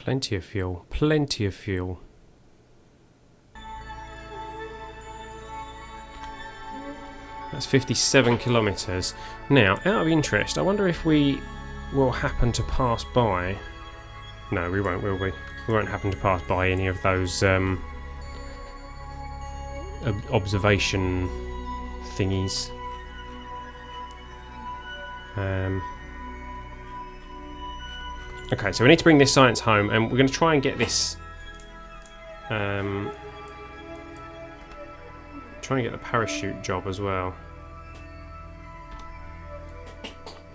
Plenty of fuel. Plenty of fuel. That's 57 kilometres. Now, out of interest, I wonder if we will happen to pass by... No, we won't, will we? We won't happen to pass by any of those observation thingies. Okay, so we need to bring this science home, and we're going to try and get this... try and get the parachute job as well.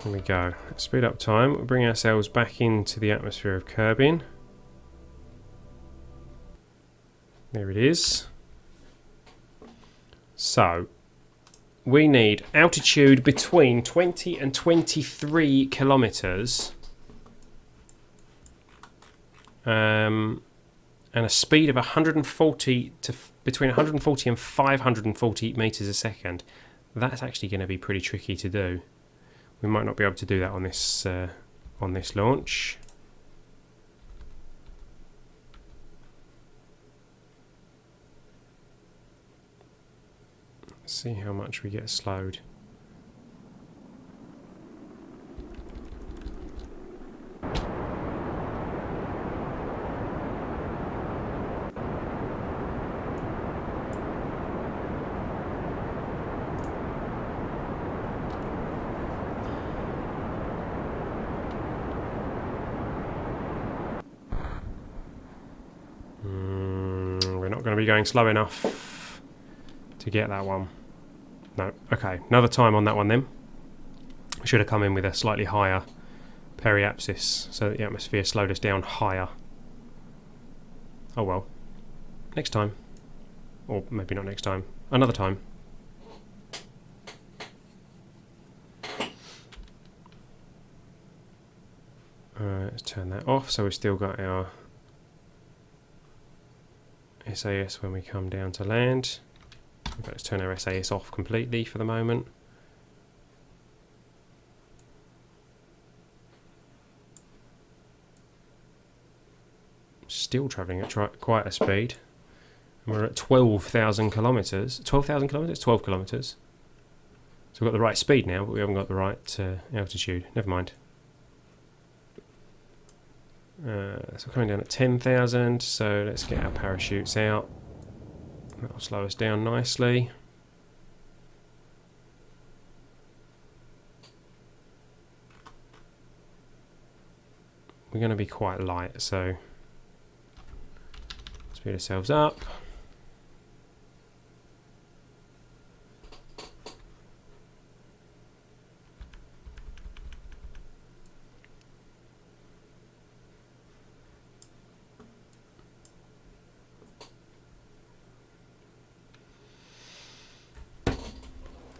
There we go. Speed up time. We'll bring ourselves back into the atmosphere of Kerbin. There it is. So, we need altitude between 20 and 23 kilometres. And a speed of 140 to between 140 and 540 meters a second. That's actually going to be pretty tricky to do. We might not be able to do that on this launch. Let's see how much we get slowed. Not going to be going slow enough to get that one. No. Okay, another time on that one then. I should have come in with a slightly higher periapsis so that the atmosphere slowed us down higher. Oh well. Next time. Or maybe not next time. Another time. Let's turn that off so we've still got our SAS when we come down to land. Let's turn our SAS off completely for the moment. Still travelling at quite a speed. And we're at 12,000 kilometres. 12,000 kilometres? 12 kilometres. So we've got the right speed now, but we haven't got the right altitude. Never mind. So coming down at 10,000, so let's get our parachutes out. That'll slow us down nicely. We're going to be quite light, so speed ourselves up.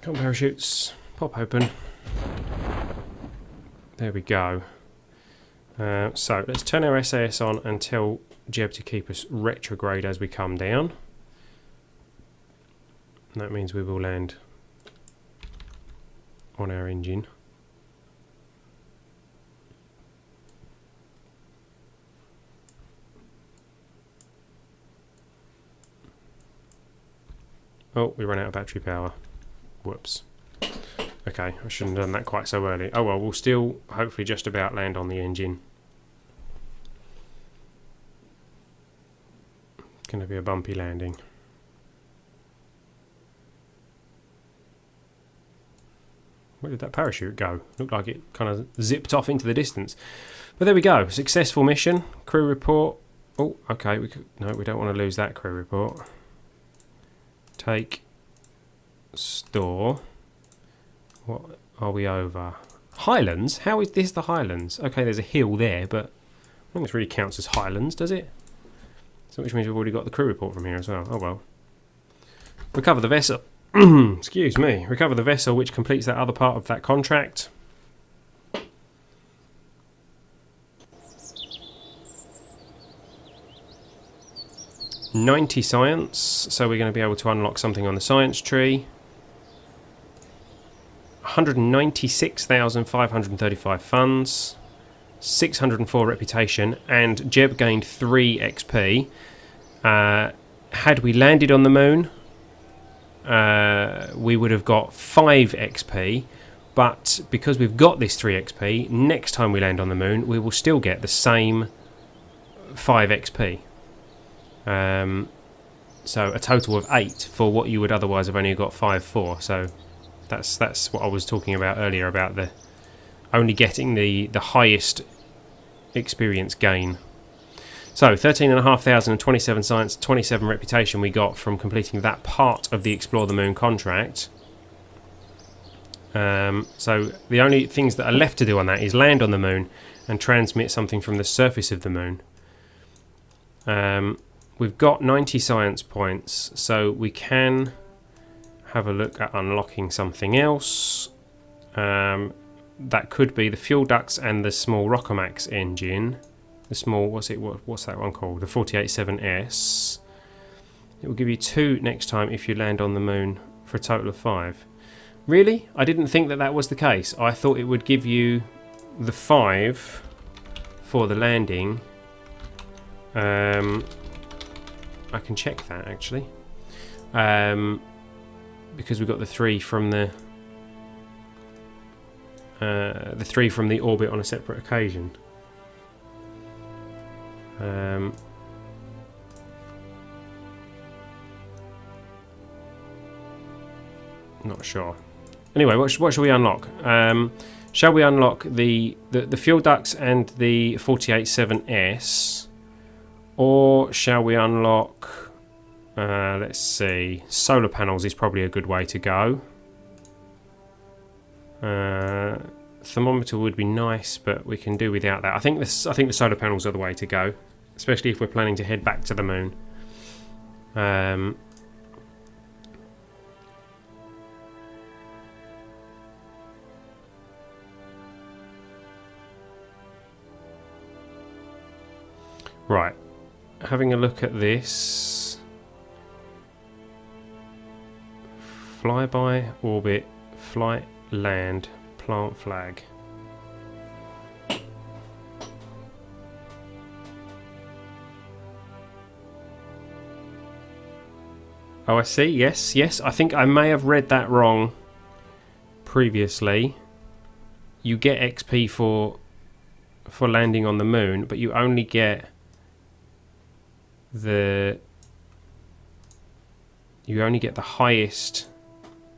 Come on, parachutes, pop open. There we go. So let's turn our SAS on and tell Jeb to keep us retrograde as we come down. And that means we will land on our engine. Oh, we ran out of battery power. Whoops. Okay, I shouldn't have done that quite so early. Oh well, we'll still hopefully just about land on the engine. It's going to be a bumpy landing. Where did that parachute go? Looked like it kind of zipped off into the distance. But there we go. Successful mission. Crew report. Oh, okay. No, we don't want to lose that crew report. Take. Store. What are we over? Highlands? How is this the Highlands? Okay, there's a hill there, but I don't think this really counts as Highlands, does it? So which means we've already got the crew report from here as well. Oh well. Recover the vessel. Excuse me. Recover the vessel, which completes that other part of that contract. $90 science, so we're going to be able to unlock something on the science tree. 196,535 funds. 604 reputation, and Jeb gained 3 XP. Had we landed on the moon, we would have got 5 XP, but because we've got this 3 XP, next time we land on the moon, we will still get the same 5 XP. So a total of 8 for what you would otherwise have only got 5 for. So that's what I was talking about earlier, about the only getting the highest experience gain. So 13,500 and 27 science, 27 reputation we got from completing that part of the Explore the Moon contract. So the only things that are left to do on that is land on the moon and transmit something from the surface of the moon. We've got 90 science points, so we can have a look at unlocking something else. That could be the fuel ducts and the small Rockomax engine. The small, what's that one called? The 487S. It will give you 2 next time if you land on the moon, for a total of 5. Really? I didn't think that was the case. I thought it would give you the 5 for the landing. I can check that actually. Because we've got the 3 from the 3 from the orbit on a separate occasion. Not sure. Anyway, what shall we unlock? Shall we unlock the fuel ducts and the 487S, or shall we unlock? Let's see. Solar panels is probably a good way to go. Thermometer would be nice, but we can do without that. I think the solar panels are the way to go, especially if we're planning to head back to the moon. Right, having a look at this. Flyby, orbit, flight, land, plant flag. Oh, I see. Yes. I think I may have read that wrong previously. You get XP for landing on the moon, but you only get the highest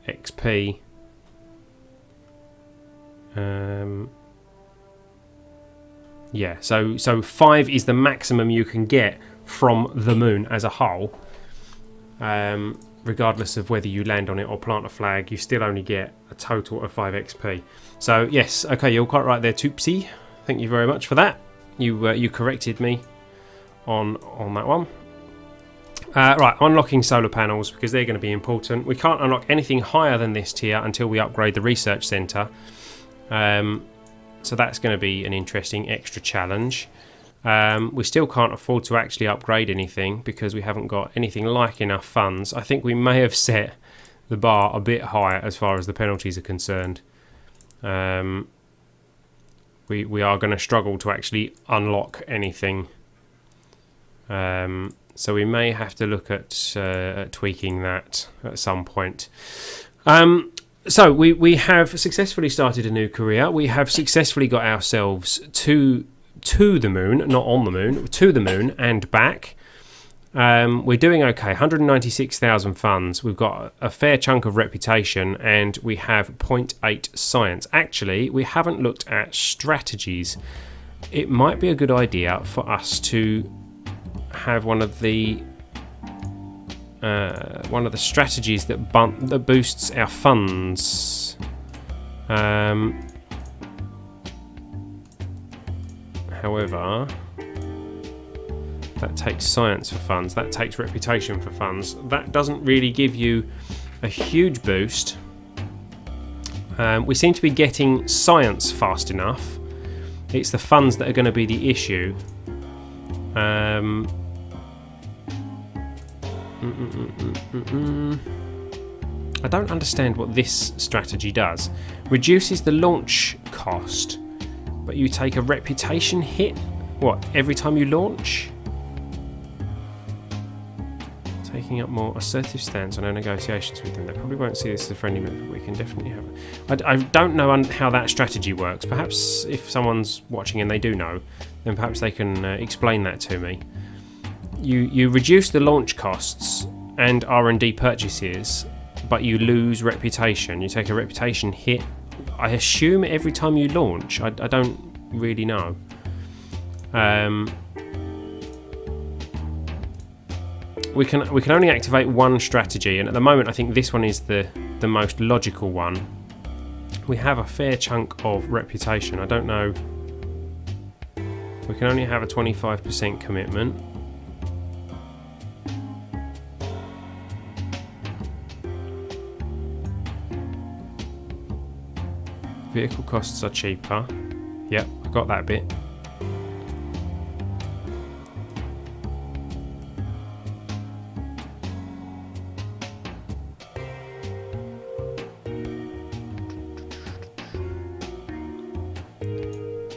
XP. Yeah, so 5 is the maximum you can get from the moon as a whole. Regardless of whether you land on it or plant a flag, you still only get a total of 5 XP. So yes, okay, you're quite right there, Toopsy. Thank you very much for that. You corrected me on that one. Right, unlocking solar panels, because they're going to be important. We can't unlock anything higher than this tier until we upgrade the research centre. So that's going to be an interesting extra challenge. We still can't afford to actually upgrade anything because we haven't got anything like enough funds. I think we may have set the bar a bit higher as far as the penalties are concerned. We are going to struggle to actually unlock anything. So we may have to look at tweaking that at some point. So we have successfully started a new career. We have successfully got ourselves to the moon, not on the moon, to the moon and back. We're doing okay. 196,000 funds. We've got a fair chunk of reputation, and we have 0.8 science. Actually, we haven't looked at strategies. It might be a good idea for us to have one of the strategies that boosts our funds. However, that takes science for funds, that takes reputation for funds. That doesn't really give you a huge boost. We seem to be getting science fast enough. It's the funds that are going to be the issue. I don't understand what this strategy does. Reduces the launch cost but you take a reputation hit, what, every time you launch? Taking up more assertive stance on our negotiations with them. They probably won't see this as a friendly move, but we can definitely have it. I don't know how that strategy works. Perhaps if someone's watching and they do know, then perhaps they can explain that to me. You reduce the launch costs and R&D purchases, but you lose reputation. You take a reputation hit, I assume, every time you launch. I don't really know. We can only activate one strategy, and at the moment I think this one is the most logical one. We have a fair chunk of reputation. I don't know. We can only have a 25% commitment. Vehicle costs are cheaper. Yep, I got that bit.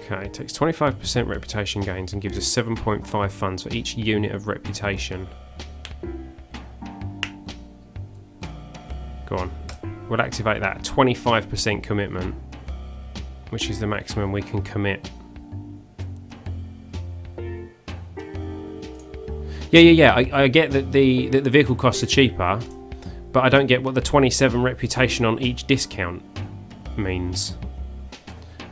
Okay, it takes 25% reputation gains and gives us 7.5 funds for each unit of reputation. Go on. We'll activate that. 25% commitment, which is the maximum we can commit. Yeah. I get that the vehicle costs are cheaper, but I don't get what the 27 reputation on each discount means.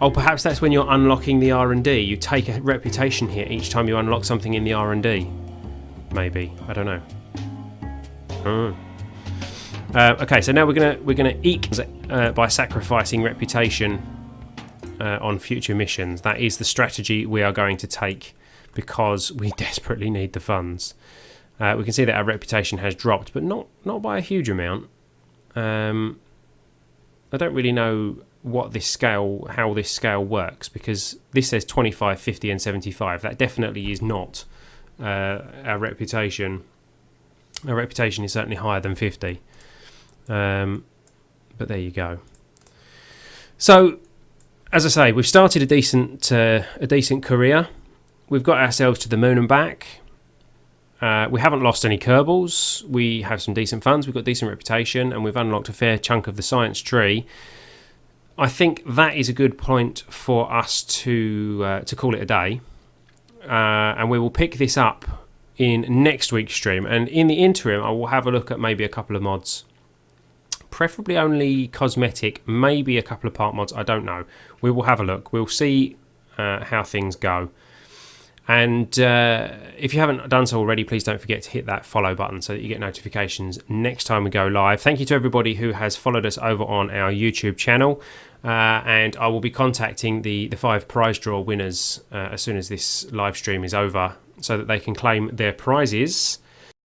Oh, perhaps that's when you're unlocking the R&D. You take a reputation hit each time you unlock something in the R&D. Maybe. I don't know. Okay, so now we're gonna eke by sacrificing reputation on future missions. That is the strategy we are going to take because we desperately need the funds. We can see that our reputation has dropped, but not by a huge amount. I don't really know how this scale works, because this says 25, 50 and 75. That definitely is not our reputation. Our reputation is certainly higher than 50. But there you go. So, as I say, we've started a decent career. We've got ourselves to the moon and back. We haven't lost any Kerbals. We have some decent funds. We've got decent reputation, and we've unlocked a fair chunk of the science tree. I think that is a good point for us to call it a day, and we will pick this up in next week's stream. And in the interim, I will have a look at maybe a couple of mods, preferably only cosmetic, maybe a couple of part mods. I don't know. We will have a look. We'll see how things go. And if you haven't done so already, please don't forget to hit that follow button so that you get notifications next time we go live. Thank you to everybody who has followed us over on our YouTube channel. And I will be contacting the 5 prize draw winners as soon as this live stream is over, so that they can claim their prizes